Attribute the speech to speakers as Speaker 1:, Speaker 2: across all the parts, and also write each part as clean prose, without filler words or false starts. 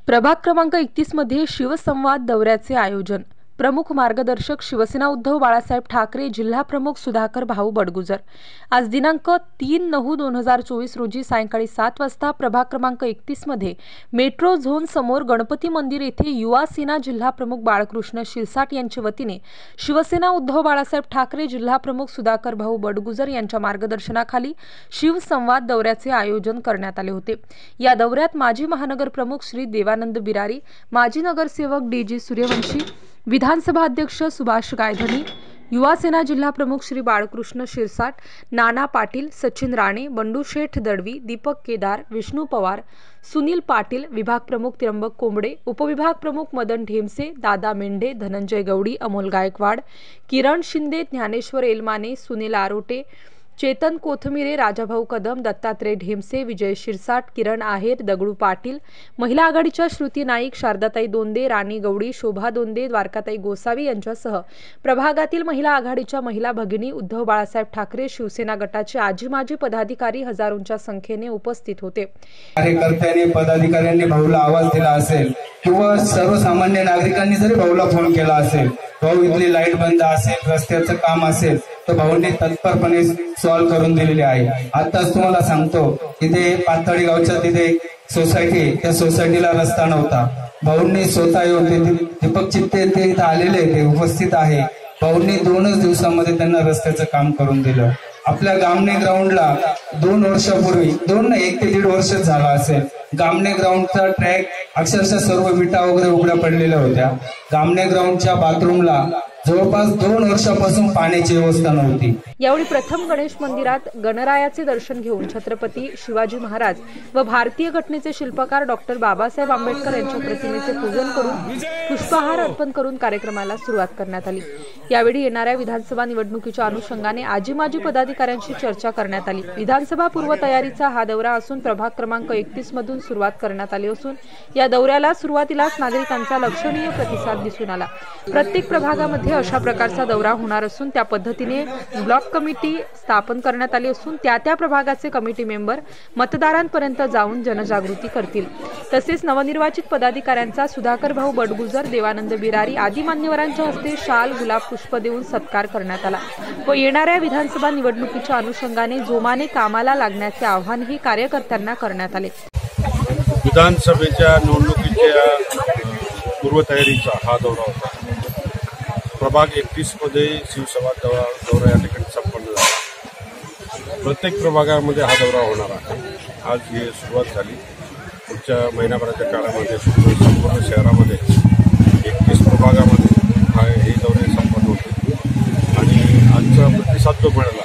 Speaker 1: प्रभाग क्रमांक 31 मध्ये शिवसंवाद दौऱ्याचे आयोजन। प्रमुख मार्गदर्शक शिवसेना उद्धव बाळासाहेब ठाकरे, जिल्हा प्रमुख सुधाकर भाऊ बडगुजर। आज दिनांक 3/9/2024 रोजी सायंकाळी 7 वाजता प्रभाग क्रमांक 31 मध्ये मेट्रो झोन समोर गणपती मंदिर येथे युवा सेना जिल्हा प्रमुख बाळकृष्ण शिरसाट यांच्या वतीने शिवसेना उद्धव बाळासाहेब ठाकरे, जिल्हा प्रमुख सुधाकर भाऊ बडगुजर यांच्या मार्गदर्शनाखाली शिवसंवाद दौऱ्याचे आयोजन करण्यात आले होते। या दौऱ्यात माजी महानगर प्रमुख श्री देवानंद बिरारी, माजी नगरसेवक डी.जी. सूर्यवंशी, विधानसभा अध्यक्ष सुभाष गायधनी, युवा सेना जिल्हा प्रमुख श्री बाळकृष्ण शिरसाट, नाना पाटील, सचिन राणे, बंडू शेठ दळवी, दीपक केदार, विष्णू पवार, सुनील पाटील, विभाग प्रमुख त्र्यंबक कोंबडे, उपविभाग प्रमुख मदन ढेमसे, दादा मेंढे, धनंजय गवडी, अमोल गायकवाड, किरण शिंदे, ज्ञानेश्वर एलमाने, सुनील आरोटे, चेतन कोथमिरे, राजाभाऊ कदम, दत्तात्रय ढेमसे, विजय शिरसाट, किरण आहेर, दगडू पाटील, महिला आघाडीच्या श्रुती नाईक, शारदाताई दोंदे, राणी गवडी, शोभा दोंदे, द्वारकाताई गोसावी यांच्यासह प्रभागातील महिला आघाडीच्या महिला भगिनी, उद्धव बाळासाहेब ठाकरे शिवसेना गटाचे आजी माजी पदाधिकारी हजारोंच्या संख्येने उपस्थित होते।
Speaker 2: कार्यकर्त्यांनी, पदाधिकाऱ्यांनी भाऊला आवाज दिला असेल किंवा सर्वसामान्य नागरिकांनी जरी भाऊला फोन केला असेल, भाऊ इथली लाईट बंद असेल, रस्त्याचं काम असेल, तर भाऊंनी तत्परपणे सॉल्व्ह करून दिलेले आहे। आताच तुम्हाला सांगतो, तिथे पाथर्डी गावच्या तिथे सोसायटी, त्या सोसायटीला रस्ता नव्हता, भाऊंनी स्वतः येऊन दीपक चित्ते ते इथे आलेले, ते उपस्थित आहे, भाऊंनी 2च दिवसामध्ये त्यांना रस्त्याचं काम करून दिलं। आपल्या गामणे ग्राउंडला 2 वर्षापूर्वी, 1 ते 1.5 वर्ष झाला असेल, गामणे ग्राउंडचा ट्रॅक अक्षरशः सर्व विटा वगैरे उघड्या पडलेल्या होत्या। गामणे ग्राउंडच्या बाथरूमला जवळपास 2 वर्षापासून पाण्याची व्यवस्था नव्हती।
Speaker 1: यावेळी प्रथम गणेश मंदिरात गणरायाचे दर्शन घेऊन छत्रपती शिवाजी महाराज व भारतीय घटनेचे शिल्पकार डॉक्टर बाबासाहेब आंबेडकर यांच्या प्रतिमेचे पूजन करून पुष्पहार अर्पण करून कार्यक्रमाला सुरुवात करण्यात आली। यावेळी येणाऱ्या विधानसभा निवडणुकीच्या अनुषंगाने आजी माजी पदाधिकाऱ्यांशी चर्चा करण्यात आली। विधानसभा पूर्व तयारीचा हा दौरा असून प्रभाग क्रमांक 31 मधून सुरुवात करण्यात आली असून या दौऱ्याला सुरुवातीलाच नागरिकांचा लक्षणीय प्रतिसाद दिसून आला। प्रत्येक प्रभागामध्ये अशा प्रकारचा दौरा होणार असून त्या पद्धतीने ब्लॉक कमिटी स्थापन करण्यात आली असून त्या प्रभागाचे कमिटी मेंबर मतदारांपर्यंत जाऊन जनजागृती करतील। तसेच नवनिर्वाचित पदाधिकाऱ्यांचा सुधाकर भाऊ बडगुजर, देवानंद बिरारी आदी मान्यवरांच्या हस्ते शाल, गुलाब, पुष्प देऊन सत्कार करण्यात आला व येणाऱ्या विधानसभा निवडणुकीच्या अनुषंगाने जोमाने कामाला लागण्याचे आवाहनही कार्यकर्त्यांना करण्यात आले।
Speaker 3: विधानसभेच्या निवडणुकीच्या पूर्वतयारीचा हा दौरा होता। प्रभाग 31 मध्ये शिवसंवाद दौरा या ठिकाणी संपन्न झाला। प्रत्येक प्रभागामध्ये हा दौरा होणार आहे। आज ही सुरुवात झाली। पुढच्या महिनाभराच्या काळामध्ये संपूर्ण शहरामध्ये 31 प्रभागामध्ये हे दौरे संपन्न होते आणि आजचा प्रतिसाद जो मिळाला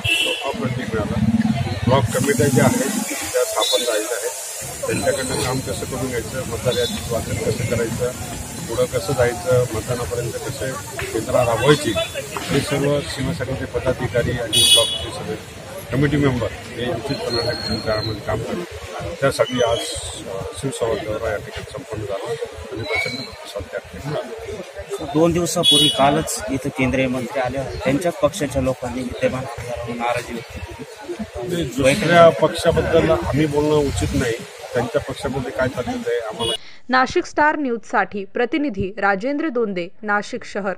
Speaker 3: तो अप्रतिम मिळाला। ब्लॉक कमिट्या ज्या आहेत त्या स्थापन झालेल्या आहेत, त्यांच्याकडनं काम कसं करून घ्यायचं, मतदार यादीत वाचन कसं करायचं, पुढं कसं जायचं, मतदानापर्यंत कसे यंत्रणा राबवायची, हे सर्व शिवसेनेचे पदाधिकारी आणि ब्लॉकचे सगळे कमिटी मेंबर हे निश्चितपणे काळामध्ये काम करतात। त्यासाठी आज शिवसंवाद दौरा या ठिकाणी संपन्न झाला आणि प्रचंड प्रतिसाद त्या ठिकाणी।
Speaker 4: 2 दिवसापूर्वी कालच इथं केंद्रीय मंत्री आले, त्यांच्याच पक्षाच्या लोकांनी विद्यमान नाराजी व्यक्त केली।
Speaker 3: दुसऱ्या पक्षाबद्दल आम्ही बोलणं उचित नाही, त्यांच्या पक्षामध्ये काय चाललेलं आहे आम्हाला।
Speaker 1: नाशिक स्टार न्यूजसाठी प्रतिनिधी राजेंद्र दोंदे, नाशिक शहर।